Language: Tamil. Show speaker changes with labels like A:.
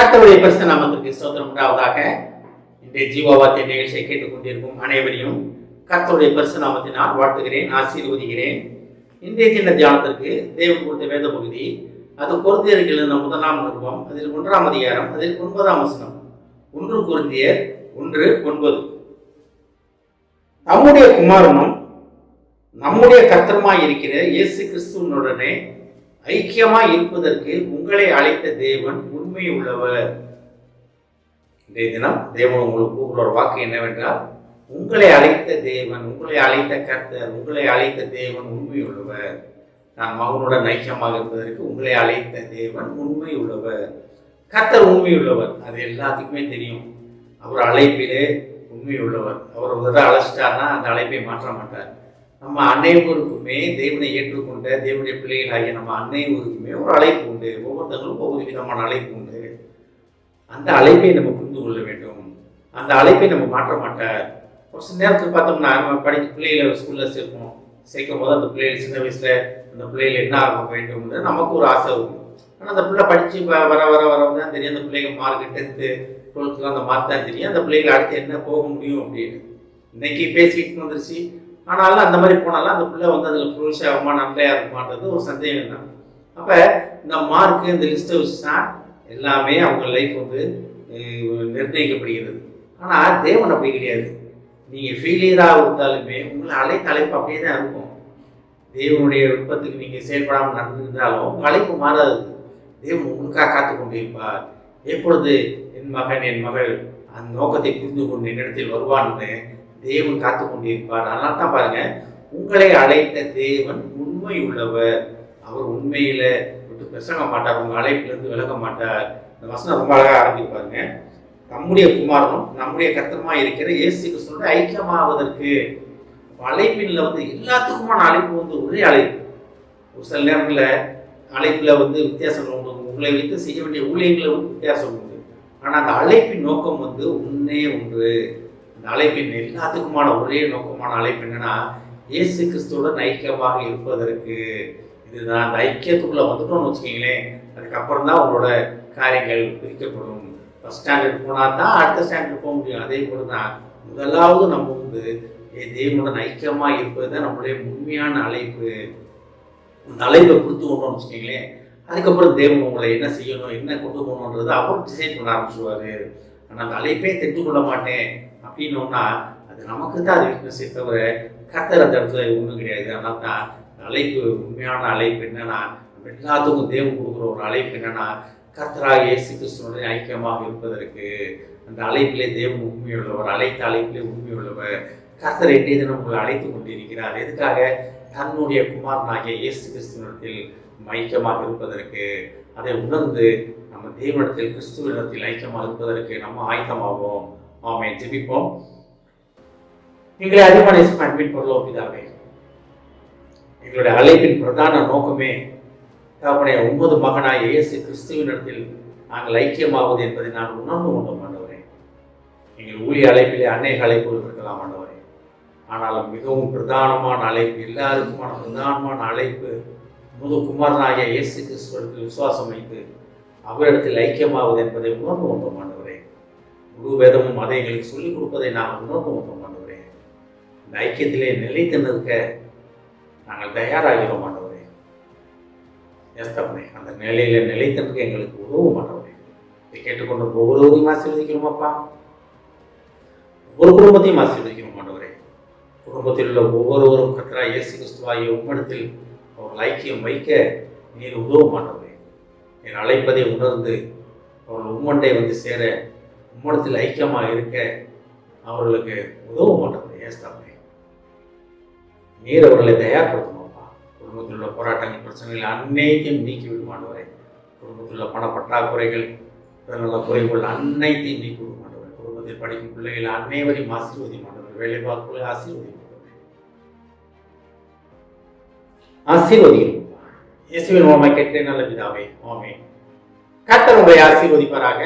A: கர்த்தருடைய பரிசுத்த நாமத்திற்கு ஸ்தோத்திரம் உண்டாவதாக. இன்றைய ஜீவவார்த்தை நிகழ்ச்சியை கேட்டுக்கொண்டிருக்கும் அனைவரையும் கர்த்தருடைய பரிசுத்த நாமத்தினால் வாழ்த்துகிறேன், ஆசீர்வதிக்கிறேன். இன்றைய சின்ன தியானத்திற்கு தேவன் கொடுத்த வேத பகுதி, அது கொரிந்தியர்கள் என்ற 1ஆம் நிருபம், அதில் 1ஆம் அதிகாரம், அதில் 9ஆம் வசனம். 1 கொரிந்தியர் 1:9. நம்முடைய குமாரனும் நம்முடைய கர்த்தருமாய் இருக்கிற இயேசு கிறிஸ்துவனுடனே ஐக்கியமாய் இருப்பதற்கு உங்களை அழைத்த தேவன் உண்மை உள்ளவர். இன்றைய தினம் தேவன் உங்களுக்கு கூறுகிற வாக்கு என்னவென்றால், உங்களை அழைத்த தேவன், உங்களை அழைத்த கர்த்தர், உங்களை அழைத்த தேவன் உண்மை உள்ளவர். நான் மகனுடன் ஐக்கியமாக இருப்பதற்கு உங்களை அழைத்த தேவன் உண்மை உள்ளவர். கர்த்தர் உண்மை உள்ளவர், அது எல்லாத்துக்குமே தெரியும். அவர் அழைப்பிலே உண்மை உள்ளவர். அவர் ஒரு தடவை அழைச்சிட்டார்னா அந்த அழைப்பை மாற்ற மாட்டார். நம்ம அனைவருக்குமே தேவனை ஏற்றுக்கொண்ட தேவனுடைய பிள்ளைகளாகிய நம்ம அனைவருக்குமே ஒரு அழைப்பு உண்டு. ஒவ்வொருத்தங்களுக்கும் ஒவ்வொரு விதமான அழைப்பு உண்டு. அந்த அழைப்பை நம்ம புரிந்து கொள்ள வேண்டும். அந்த அழைப்பை நம்ம மாற்ற மாட்டார். ஒரு சில நேரத்தில் பார்த்தோம்னா, நம்ம பிள்ளைகளை ஸ்கூலில் சேர்க்கும் போது அந்த பிள்ளைகள் சின்ன வயசில் அந்த பிள்ளைகள் என்ன ஆக வேண்டும்னு நமக்கு ஒரு ஆசை இருக்கும். ஆனால் அந்த பிள்ளை படித்து வர வர வர தான் தெரியும். அந்த பிள்ளைங்க மார்க்கு 10th 12th அந்த மார்க் தான் தெரியும். அந்த பிள்ளைகள் அடுத்து என்ன போக முடியும் அப்படின்னு இன்னைக்கு பேசிக்கிட்டு வந்துருச்சு. ஆனாலும் அந்த மாதிரி போனாலும் அந்த பிள்ளை அதில் ஃபுல்ஸ் ஆகுமா, நல்லையாக இருக்குமான்றது ஒரு சந்தேகம் தான். அப்போ இந்த மார்க்கு, இந்த லிஸ்ட்டை வச்சு தான் எல்லாமே அவங்க லைஃப் நிர்ணயிக்கப்படுகிறது. ஆனால் தேவன் அப்படி கிடையாது. நீங்கள் ஃபெயிலியராக இருந்தாலுமே உங்களை அழைத்த அழைப்பு அப்படியே தான் இருக்கும். தேவனுடைய விருப்பத்துக்கு நீங்கள் செயல்படாமல் நடந்திருந்தாலும் உங்கள் அழைப்பு மாறாது. தேவன் உங்களுக்காக காத்து கொண்டிருப்பார். எப்பொழுது என் மகன் என் மகள் அந்த நோக்கத்தை புரிந்து கொண்டு என்னிடத்தில் வருவான்னு தேவன் காத்து கொண்டிருப்பார். அதனால தான் பாருங்க, உங்களை அழைத்த தேவன் உண்மை உள்ளவர். அவர் உண்மையில விட்டு பேச மாட்டார். உங்கள் அழைப்பிலிருந்து விலக மாட்டார். இந்த வசனம் ரொம்ப அழகாக ஆரம்பிப்பாருங்க. நம்முடைய குமாரனும் நம்முடைய கர்த்தருமாய் இருக்கிற இயேசு கிறிஸ்துவோட ஐக்கியமாவதற்கு. அழைப்பில் எல்லாத்துக்குமான அழைப்பு ஒரே அழைப்பு. ஒரு சில நேரத்தில் அழைப்பில் வித்தியாசங்கள் உண்டு. உங்களை வைத்து செய்ய வேண்டிய ஊழியங்களில் வித்தியாசம் உண்டு. ஆனால் அந்த அழைப்பின் நோக்கம் ஒன்றே ஒன்று. அந்த அழைப்பின் எல்லாத்துக்குமான ஒரே நோக்கமான அழைப்பு என்னன்னா, இயேசு கிறிஸ்துவுடன் ஐக்கியமாக இருப்பதற்கு. இதுதான். அந்த ஐக்கியத்துக்குள்ள வந்துட்டோம்னு வச்சுக்கிங்களேன், அதுக்கப்புறம் தான் உங்களோட காரியங்கள் பிரிக்கப்படும். ஃபஸ்ட் ஸ்டாண்டர்ட் போனால் தான் அடுத்த ஸ்டாண்டர்ட் போக முடியும். அதே போல தான் முதலாவது நம்ம தேவனுடன் ஐக்கியமாக இருப்பது தான் நம்மளுடைய உண்மையான அழைப்பு. அந்த அழைப்பை கொடுத்து கொண்டோம்னு வச்சுக்கிங்களேன், அதுக்கப்புறம் தேவன் உங்களை என்ன செய்யணும், என்ன கொண்டு போகணுன்றதை அப்புறம் டிசைட் பண்ண ஆரம்பிச்சுடுவார். ஆனால் அந்த அழைப்பே தெரிந்து கொள்ள மாட்டேன் அப்படின்னோம்னா அது நமக்கு தான் அது வீக்னஸே தவிர கர்த்தர் அந்த இடத்துல ஒன்றும் கிடையாது. அதனால தான் அழைப்பு, உண்மையான அழைப்பு என்னன்னா, எல்லாத்துக்கும் தேவன் கொடுக்குற ஒரு அழைப்பு என்னன்னா, கர்த்தராக இயேசு கிறிஸ்துவோட ஐக்கியமாக இருப்பதற்கு. அந்த அழைப்பிலே தேவன் உண்மையுள்ளவர், அழைத்த அழைப்பிலே உண்மையுள்ளவர். கர்த்தர் இன்றைய தினம் உங்களை அழைத்து கொண்டிருக்கிறார். எதுக்காக? தன்னுடைய குமாரனாகிய இயேசு கிறிஸ்துவனிடத்தில் ஐக்கியமாக இருப்பதற்கு. அதை உணர்ந்து நம்ம தேவனிடத்தில், கிறிஸ்துவனிடத்தில் ஐக்கியமாக இருப்பதற்கு நம்ம ஆயத்தமாவோம். ஆமென். ஜெபிப்போம். எங்களை அதிகமான அன்பின் பொருளோ பிதாவே, எங்களுடைய அழைப்பின் பிரதான நோக்கமே தகப்பனே, உமது மகனாய் இயேசு கிறிஸ்துவினிடத்தில் நாங்கள் ஐக்கியமாவது என்பதை நான் உணர்ந்து கொண்டோம் ஆண்டவரே. எங்கள் ஊழிய அழைப்பிலே அநேக அழைப்புகள் இருக்கலாம் ஆண்டவரே. ஆனாலும் மிகவும் பிரதானமான அழைப்பு, எல்லாருக்குமான பிரதானமான அழைப்பு, உமது குமாரனாகிய இயேசு கிறிஸ்துவிடத்தில் விசுவாசம் வைத்து அவரிடத்தில் ஐக்கியமாவது என்பதை உணர்ந்து கொண்டோம் ஆண்டவரே. முழு வேதமும் அதை எங்களுக்கு சொல்லிக் கொடுப்பதை நாங்கள் உணர்ந்து கொண்டோம் ஆண்டவரே. இந்த ஐக்கியத்திலே நிலைத்து நிற்க நாங்கள் தயாராகிறோம் ஆண்டவரே. ஏஸ்தப்பனே, அந்த நிலையில நிலைத்து நிற்க எங்களுக்கு உதவும் ஆண்டவரே. இதை கேட்டுக்கொண்டு ஒவ்வொருவரையும் ஆசீர்வதிக்கிறோம் அப்பா. ஒவ்வொரு குடும்பத்தையும் ஆசீர்வதிக்கிறோம் ஆண்டவரே. குடும்பத்தில் உள்ள ஒவ்வொருவரும் கர்த்தராகிய இயேசு கிறிஸ்துவாகிய உம்மிடத்தில் அவர்கள் ஐக்கியம் வைக்க நீர் உதவும் ஆண்டவரே. என் அழைப்பதை உணர்ந்து அவர்கள் உம்மண்டை சேர, உம்மிடத்தில் ஐக்கியமாக இருக்க அவர்களுக்கு உதவும் ஆண்டவரே. ஏஸ்தப்பனே, நீர் அவர்களை தயார்படுத்தணும்ப்பா. குடும்பத்தில் உள்ள போராட்டங்கள், பிரச்சனைகள் அனைத்தையும் நீக்கி விடுமாண்டவரே. குடும்பத்தில் உள்ள பண பற்றாக்குறைகள், நல்ல குறைகள் அனைத்தையும் நீக்கி விடுமாண்டவரே. குடும்பத்தில் படிக்கும் பிள்ளைகள் அனைவரையும் ஆசீர்வதிமாண்டவரே. வேலை பார்ப்புகளை ஆசீர்வதிமாண்டவரே. ஆசீர்வதிக்கிறோம். இயேசுவின் மூலமாக கேட்டேன் நல்ல பிதாவே. ஆமென். கர்த்தர் உங்களை ஆசீர்வதிப்பாராக.